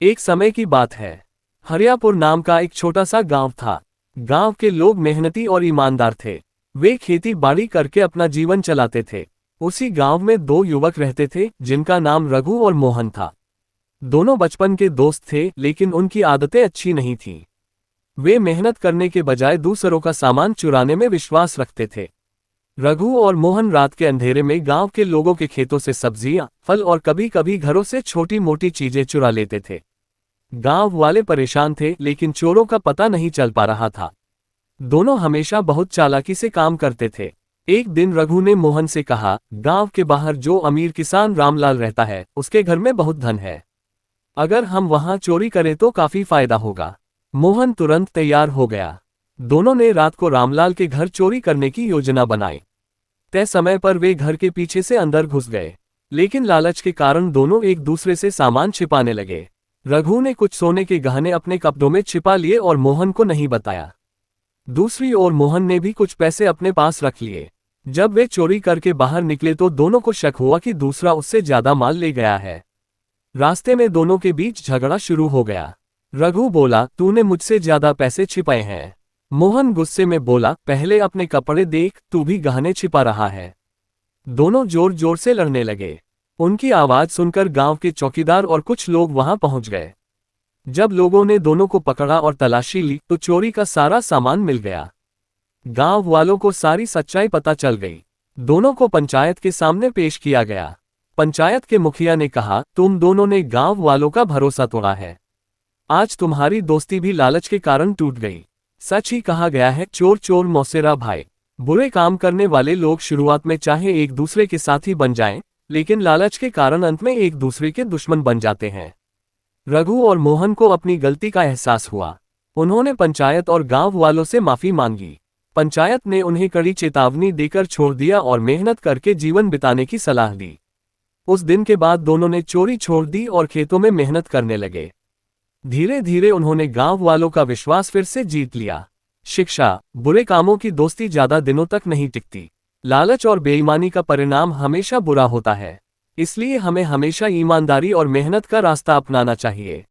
एक समय की बात है। हरियापुर नाम का एक छोटा सा गांव था। गांव के लोग मेहनती और ईमानदार थे। वे खेती बाड़ी करके अपना जीवन चलाते थे। उसी गांव में दो युवक रहते थे जिनका नाम रघु और मोहन था। दोनों बचपन के दोस्त थे, लेकिन उनकी आदतें अच्छी नहीं थीं। वे मेहनत करने के बजाय दूसरों का सामान चुराने में विश्वास रखते थे। रघु और मोहन रात के अंधेरे में गांव के लोगों के खेतों से सब्जियां, फल और कभी कभी घरों से छोटी मोटी चीजें चुरा लेते थे। गांव वाले परेशान थे, लेकिन चोरों का पता नहीं चल पा रहा था। दोनों हमेशा बहुत चालाकी से काम करते थे। एक दिन रघु ने मोहन से कहा, गांव के बाहर जो अमीर किसान रामलाल रहता है, उसके घर में बहुत धन है। अगर हम वहां चोरी करें तो काफी फायदा होगा। मोहन तुरंत तैयार हो गया। दोनों ने रात को रामलाल के घर चोरी करने की योजना बनाई। तय समय पर वे घर के पीछे से अंदर घुस गए, लेकिन लालच के कारण दोनों एक दूसरे से सामान छिपाने लगे। रघु ने कुछ सोने के गहने अपने कपड़ों में छिपा लिए और मोहन को नहीं बताया। दूसरी ओर मोहन ने भी कुछ पैसे अपने पास रख लिए। जब वे चोरी करके बाहर निकले तो दोनों को शक हुआ कि दूसरा उससे ज्यादा माल ले गया है। रास्ते में दोनों के बीच झगड़ा शुरू हो गया। रघु बोला, तूने मुझसे ज्यादा पैसे छिपाए हैं। मोहन गुस्से में बोला, पहले अपने कपड़े देख, तू भी गहने छिपा रहा है। दोनों जोर जोर से लड़ने लगे। उनकी आवाज सुनकर गांव के चौकीदार और कुछ लोग वहां पहुंच गए। जब लोगों ने दोनों को पकड़ा और तलाशी ली तो चोरी का सारा सामान मिल गया। गांव वालों को सारी सच्चाई पता चल गई। दोनों को पंचायत के सामने पेश किया गया। पंचायत के मुखिया ने कहा, तुम दोनों ने गांव वालों का भरोसा तोड़ा है। आज तुम्हारी दोस्ती भी लालच के कारण टूट गई। सच ही कहा गया है, चोर चोर मौसेरा भाई। बुरे काम करने वाले लोग शुरुआत में चाहे एक दूसरे के साथी बन जाएं, लेकिन लालच के कारण अंत में एक दूसरे के दुश्मन बन जाते हैं। रघु और मोहन को अपनी गलती का एहसास हुआ। उन्होंने पंचायत और गांव वालों से माफी मांगी। पंचायत ने उन्हें कड़ी चेतावनी देकर छोड़ दिया और मेहनत करके जीवन बिताने की सलाह दी। उस दिन के बाद दोनों ने चोरी छोड़ दी और खेतों में मेहनत करने लगे। धीरे धीरे उन्होंने गांव वालों का विश्वास फिर से जीत लिया। शिक्षा, बुरे कामों की दोस्ती ज्यादा दिनों तक नहीं टिकती। लालच और बेईमानी का परिणाम हमेशा बुरा होता है। इसलिए हमें हमेशा ईमानदारी और मेहनत का रास्ता अपनाना चाहिए।